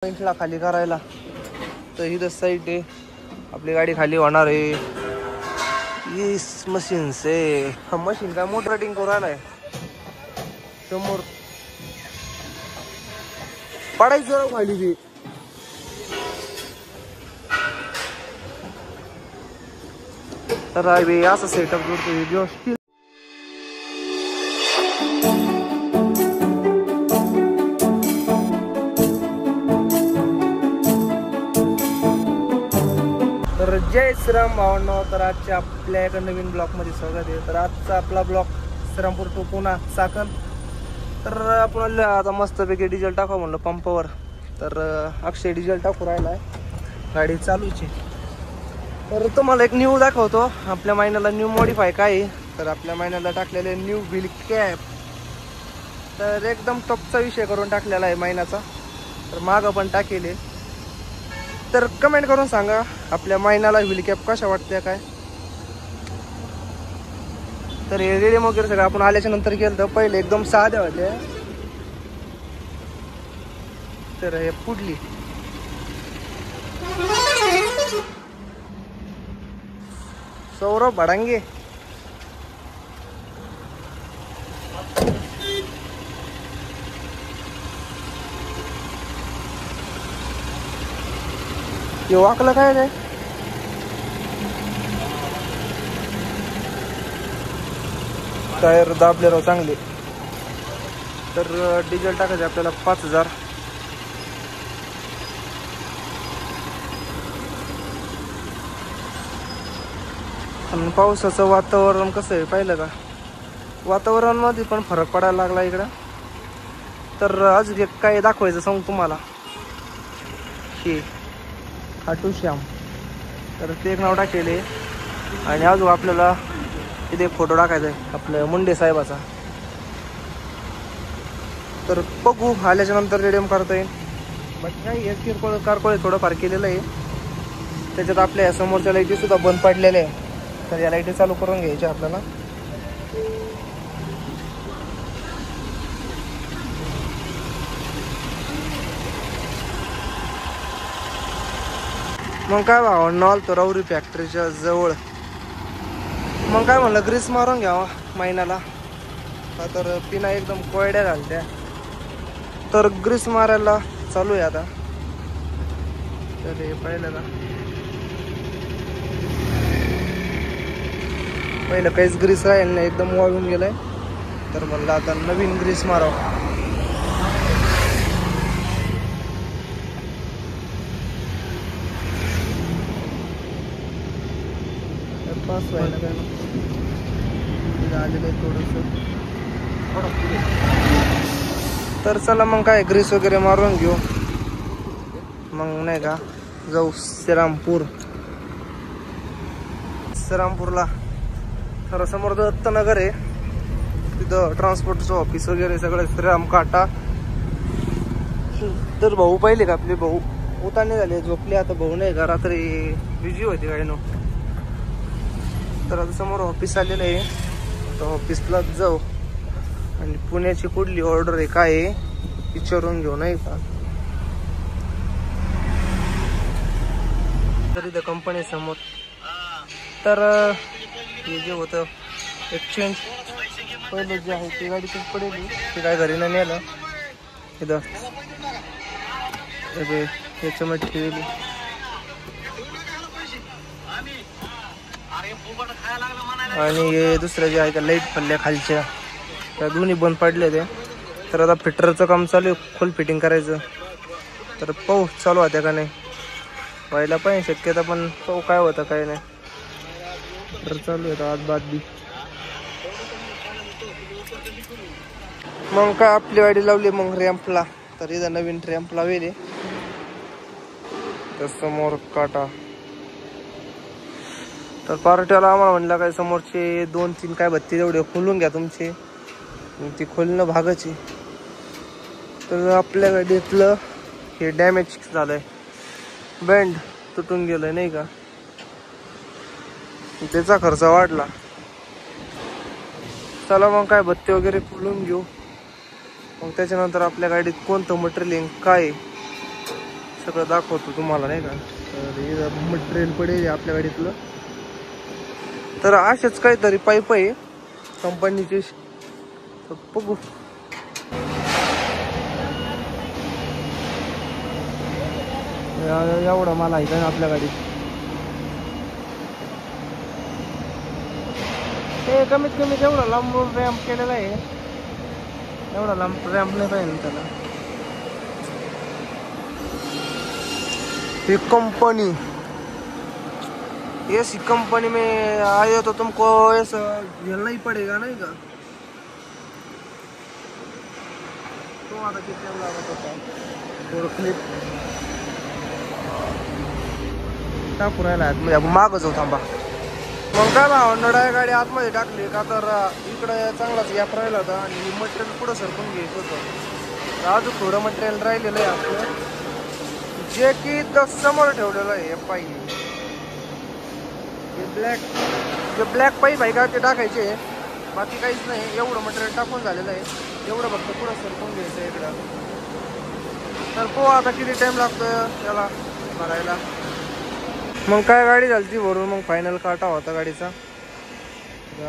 पॉइंटला खाली करायला तर ही साईड आहे आपली गाडी खाली होणार आहे. इस मशीन से हा मशीन काय मोटर रेटिंग करू राहिलाय समोर पडायचं खाली ती. तर असं सेटअप करतो व्हिडिओ. तर जय श्रीराम भावांनो. तर आजच्या आपल्या एका नवीन ब्लॉगमध्ये स्वागत आहे. तर आजचा आपला ब्लॉग श्रीरामपूर टू पुणा चाकण. तर आपण आता मस्तपैकी डिझेल टाकावं म्हणलं पंपावर. तर अक्षय डिझेल टाकू राहिला आहे, गाडी चालूची. तर तुम्हाला एक न्यू दाखवतो आपल्या महिन्याला न्यू मॉडिफाय काय आहे. तर आपल्या महिन्याला टाकलेले न्यू व्हील कॅप. तर एकदम टॉपचा विषय करून टाकलेला आहे महिन्याचा. तर मागं पण टाकेले. तर कमेंट करून सांगा आपल्या महिन्याला व्हील कॅप कशा वाटते काय. तर हे रेडियम वगैरे सगळं आपण आल्याच्या नंतर केलं तर पहिले एकदम साध्या होते. तर हे पुढली सौरभ भडांगे हे वाकलं काय रे. टायर दाबले राव चांगले. तर डिझेल टाकायचे आपल्याला 5000. आणि पावसाचं वातावरण कसं आहे पाहिलं का. वातावरणामध्ये पण फरक पडायला लागला इकडं. तर अजून एक काय दाखवायचं सांगू तुम्हाला. हे खाटू श्याम. तर ते एक नाव टाकेले. आणि अजून आपल्याला इथे एक फोटो टाकायचा आहे आपल्या मुंडे साहेबाचा. तर बघू आल्याच्या नंतर रेडियम करता येईल. बाकी काही एक किरकोळ कारकोळ थोडंफार केलेलं आहे. त्याच्यात आपल्या या समोरच्या लाईटी सुद्धा बंद पडलेल्या आहे. तर या लाईटी चालू करून घ्यायच्या आपल्याला. मग काय भावांनो आलतो राऊरी फॅक्टरीच्या जवळ. मग काय म्हणलं ग्रीस मारून घ्यावा महिन्याला. तर पिना एकदम कोयड्या घालत्या. तर ग्रीस मारायला चालू आहे आता. तर हे पाहिलं का पहिलं काहीच ग्रीस राहील नाही, एकदम वाळून गेलंय. तर म्हणलं आता नवीन ग्रीस मारावं. पास व्हायला काय आलेलं आहे थोडंसं. तर चला मग काय ग्रीस वगैरे मारून घेऊ. मग नाही का जाऊ श्रीरामपूरला. तर समोर दत्तनगर आहे, तिथं ट्रान्सपोर्टचं ऑफिस वगैरे सगळं श्रीराम काटा. तर भाऊ पाहिले का आपले भाऊ उतारणे झाले, झोपले. आता भाऊ नाही का रात्री बिझी होती गाडीनं. तर आता समोर ऑफिस आलेलं आहे. तर ऑफिसलाच जाऊ आणि पुण्याची कुठली ऑर्डर आहे काय आहे विचारून घेऊ नाही का. तर इथं कंपनी समोर. तर हे जे होतं एक्सचेंज पहिलं जे आहे ती गाडी खूप पडेल. ते काय घरी नाही नेलं. इथं याच्यामध्ये ठेवली. आणि हे दुसऱ्या जे आहे त्या लाईट पडल्या खालच्या त्या दोन्ही बंद पडले ते. तर आता फिटरचं काम चालू आहे, फुल फिटिंग करायचं. तर पाहू चालू होत्या का नाही. व्हायला पाहिजे शक्यता, पण पाहू काय होतं काय नाही. तर चालू आहे आज बाद बी. मग काय आपली गाडी लावली मग रॅम्पला. तर इथं नवीन रॅम्प लावले. तर समोर काटा. तर पार्ट्याला आम्हाला म्हणलं काय समोरचे 2-3 काय बत्ती तेवढे खोलून घ्या तुमचे. ती खोलणं भागाची. तर आपल्या गाडीतलं हे डॅमेज झालंय, बँड तुटून गेलंय नाही का. त्याचा खर्च वाढला. चला मग काय बत्ती वगैरे खोलून घेऊ. मग त्याच्यानंतर आपल्या गाडीत कोणतं मटेरियल काय सगळं दाखवतो तुम्हाला नाही का. तर मटेरियल पडेल आपल्या गाडीतलं. तर असेच काहीतरी पाईप आहे कंपनीचे. बघू एवढं मला आहे का आपल्या गाडीत. हे कमीत कमी एवढा लांब रॅम्प केलेला आहे. एवढा लांब रॅम्प नाही पाहिजे त्याला. ये कंपनी ऐसी कंपनी में आए तो तुमको ऐसा झेलना ही पड़ेगा नहीं का. तो आता किती टाइम लागत होता थोडं क्लिप टाकू राहिला. म्हणजे आपण मागं जाऊ थांबा. मग काय भावंड गाडी आतमध्ये टाकली का तर इकडे चांगलाच गॅप राहिला होता आणि मटेरियल पुढं सरकून घ्यायचं होतं. अजून थोडं मटेरियल राहिलेलं आहे आपलं जे की समोर ठेवलेलं आहे. पाहिजे जे ब्लॅक पाईप आहे का ते टाकायचे. बाकी काहीच नाही. एवढं मटेरियल टाकून झालेलं आहे. एवढं फक्त पुढं सरकून घ्यायचं इकडं. तर पो आता किती टाइम लागतोय त्याला भरायला. मग काय गाडी झाली ती भरून. मग फायनल काटा होता गाडीचा.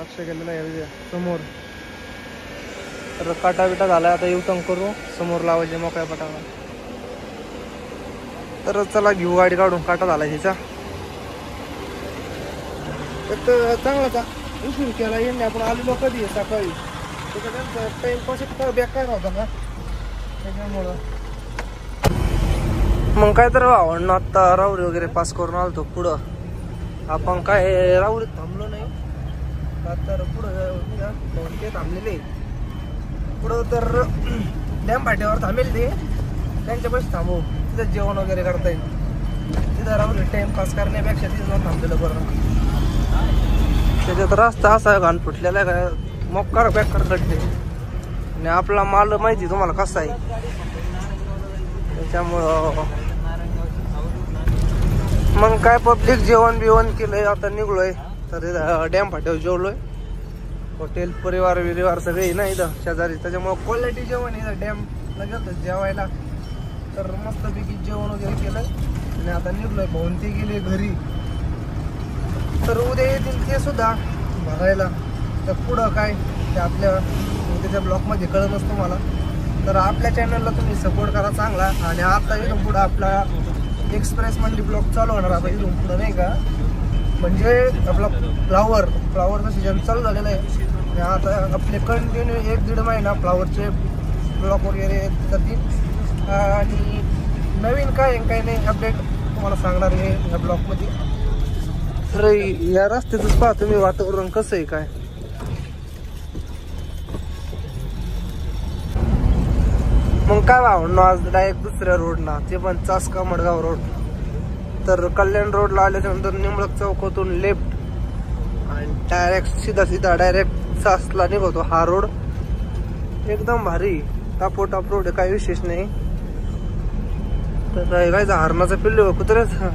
अक्षय गेलेला आहे समोर. तर काटा बिटा झाला. आता युटर्न करू समोर लावायचे मोकळ्या पटाला. तर चला घेऊ गाडी काढून. काटा झाला तिचा. तर चांगला उशीर केला यांनी. आपण आलेलो कधी सकाळी. त्याच्यानंतर टाइमपास इतका बेकार होता ना त्याच्यामुळं. मग काय तर भावंड आता राहुरी वगैरे पास करून आलतो पुढं. आपण काय राहुरीत थांबलो नाही का तर पुढं ते थांबलेले पुढं. तर डॅम फाट्यावर थांबेल ते त्यांच्या पैसे थांबू. तिथं जेवण वगैरे करता येईल. तिथं राहुरी टाइमपास करण्यापेक्षा तिथं जाऊन थांबलेलं बरं. त्याच्यात रस्ता असा घाण फुटलेला आहे का मोकार बेकार गड्डे. आणि आपला माल माहिती तुम्हाला कसा आहे त्याच्यामुळं. मग काय पब्लिक जेवण बिवण केलंय. आता निघलोय. तर डॅम फाट्यावर जेवलोय. हॉटेल परिवार सगळे ना इथं शेजारी. त्याच्यामुळं क्वालिटी जेवण इथं डॅम लगेच जेवायला. तर मस्तपैकी जेवण वगैरे केलं आणि आता निघलोय. भाऊन ते गेले घरी. तर उद्या येतील ते सुद्धा भरायला. तर पुढं काय ते आपल्या त्याच्या ब्लॉकमध्ये कळतच तुम्हाला. तर आपल्या चॅनलला तुम्ही सपोर्ट करा चांगला. आणि आता इथून पुढं आपला एक्सप्रेस मंडी ब्लॉक चालू होणार. आता इथून पुढं नाही का. म्हणजे आपला फ्लावरचा सीजन चालू झालेला आहे. आणि आता आपले कंटिन्यू 1-1.5 महिना फ्लावरचे ब्लॉक वगैरे जातील. आणि नवीन काय नाही अपडेट तुम्हाला सांगणार आहे या ब्लॉकमध्ये. तर या रस्त्यातच पहा तुम्ही वातावरण कसं आहे काय. मग काय भावंड आज डायरेक्ट दुसऱ्या रोडला ते पण चासका मडगाव रोड. तर कल्याण रोडला आल्याच्या नंतर निंबळक चौकातून लेफ्ट आणि डायरेक्ट सीधा डायरेक्ट चासला निघतो. हा रोड एकदम भारी टापोटाप रोड आहे. काही विशेष नाही. तर काय हरणाचा पिल्लू कुत्र्याचा.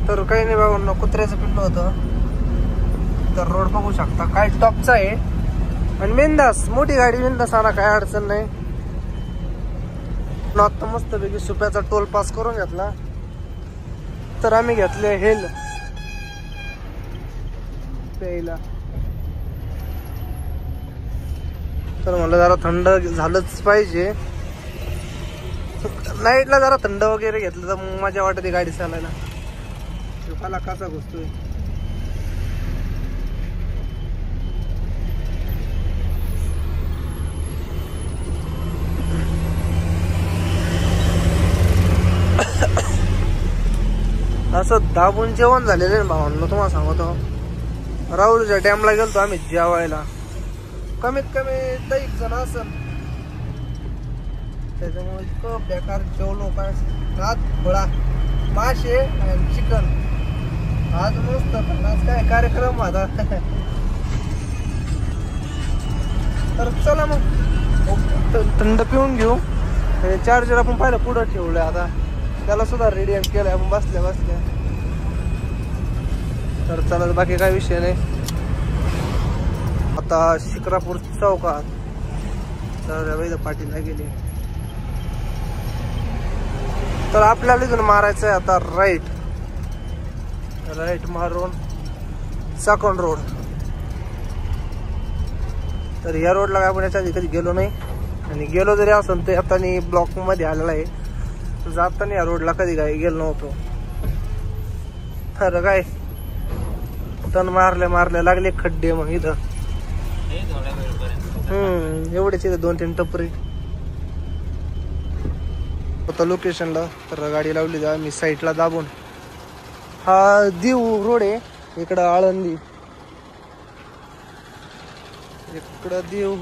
तर काही नाही बाबा कुत्र्याचं पिल्लू होतं. तर रोड बघू शकता काय टॉपचा आहे. आणि बिंदास मोठी गाडी बिंदास आणा काय अडचण नाही. आता मस्तपैकी सुप्याचा टोल पास करून घेतला. तर आम्ही घेतले हेल प्यायला. तर मला जरा थंड झालंच पाहिजे. नाईटला जरा थंड वगैरे घेतलं तर मजा वाटते गाडी चालायला. मला कसा घुसतोय. असं दाबून जेवण झालेलं आहे भावांनो. तुम्हाला सांगतो राहुरीच्या डॅमला गेलतो आम्ही जेवायला. कमीत कमी 10 जण असन. त्याच्यामुळे इतकं बेकार जेवलो काय. भात फळा मासे आणि चिकन. आज मस्त. पण आज काय कार्यक्रम होता. तर चला मग थंड पिऊन घेऊ. चार्जर आपण पाहिलं पुढं ठेवलंय. आता त्याला सुद्धा रेडियंट केलंय आपण बसल्या. तर चला बाकी काय विषय नाही. आता शिक्रापूर चौकात तर वैद पाटीलला गेले. तर आपल्याला इथून मारायचं आहे आता राईट मारून चाकण रोड. तर या रोडला आपण याच्या आधी कधी गेलो नाही आणि गेलो जरी असेल तर आता ब्लॉक मध्ये आलेला आहे. जाताना या रोडला कधी काय गेलो नव्हतो. तर काय तण मारले लागले खड्डे. मग इथं एवढेच इथं 2-3 टपरी होता लोकेशनला. तर गाडी लावली मी साईडला दाबून. हा देऊ रोड आहे. इकडं आळंदी, इकडं देऊ.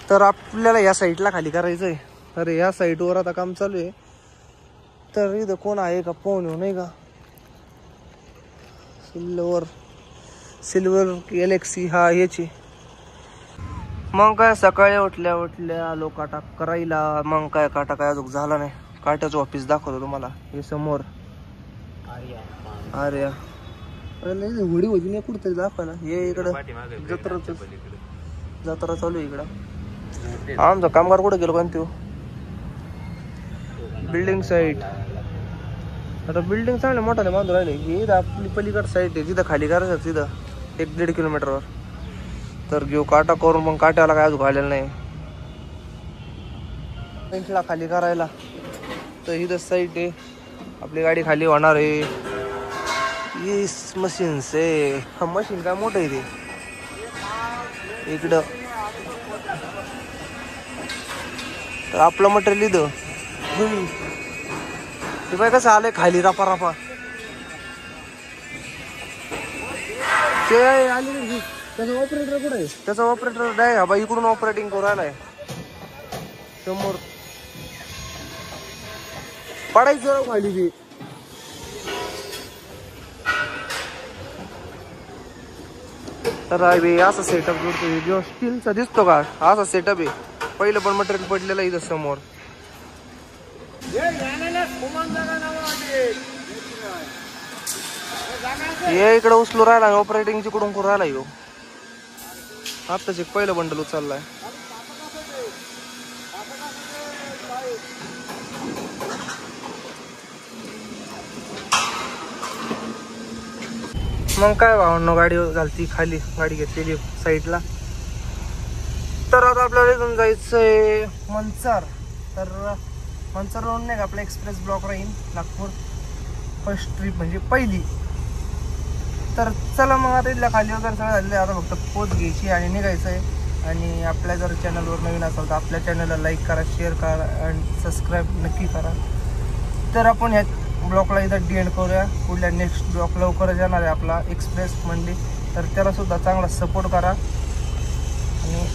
तर आपल्याला या साईडला खाली करायचंय. अरे या साईडवर आता काम चालू आहे. तर इथं कोण आहे का पाहून येऊ नाही का. सिल्वर गॅलेक्सी हा याची. मग काय सकाळी उठल्या आलो काटा करायला. मग काय काटा काय अजून झाला नाही. काट्याचं ऑफिस दाखवतो तुम्हाला हे समोर. अरे होडी होती नाही कुठतरी दाखवायला. हे इकडं जत्रा चालू आहे इकडं. आमचा कामगार कुठं गेलो पण तो बिल्डिंग साईट. आता बिल्डिंग चांगले मोठाले बांधून राहिले. ही आपली पलीकड साईट आहे. तिथं खाली करायचं तिथं 1-1.5 किलोमीटरवर. तर घेऊ काटा करून. मग काट्याला काय अजून आलेलं नाही पेंटला खाली करायला. तर इथं साईट आहे. आपली गाडी खाली होणार आहे. मशीन से हा मशीन काय मोठं आहे ते इकडं. तर आपलं मटेरियल इथं ते बाय कसं आलंय खाली रापा ते आली. त्याचा ऑपरेटर कुठे आहे. त्याचा ऑपरेटर डाय हा बाई इकडून ऑपरेटिंग करू राहिलाय. समोर पडायचं खाली ती. तर असा सेटअप करतो जो स्टीलचा दिसतो का असा सेटअप आहे. पहिलं पण मटेरियल पडलेलं इथं समोर. हे इकडे उचलू राहिला ऑपरेटिंग तिकडून करू राहिला. यो आत्ताच एक पहिलं बंडल उचललाय. मग काय भावनो गाडी घालती खाली. गाडी घेतलेली साईडला. तर आता आपल्याला इथून जायचंय मनसर. तर मनसर रोड नाही का आपला एक्सप्रेस ब्लॉक राहील नागपूर फर्स्ट ट्रिप म्हणजे पहिली. तर चला मग आता इथल्या खाली वगैरे सगळं झालेलं आहे. आता फक्त पोच घ्यायची आणि निघायचं आहे. आणि आपल्या जर चॅनलवर नवीन असेल तर आपल्या चॅनलला लाईक करा, शेअर करा आणि सबस्क्राईब नक्की करा. तर आपण ह्या ब्लॉकला इथं एंड करूया. पुढल्या नेक्स्ट ब्लॉक लवकरच येणार आहे आपला एक्सप्रेस मंडी. तर त्याला सुद्धा चांगला सपोर्ट करा आणि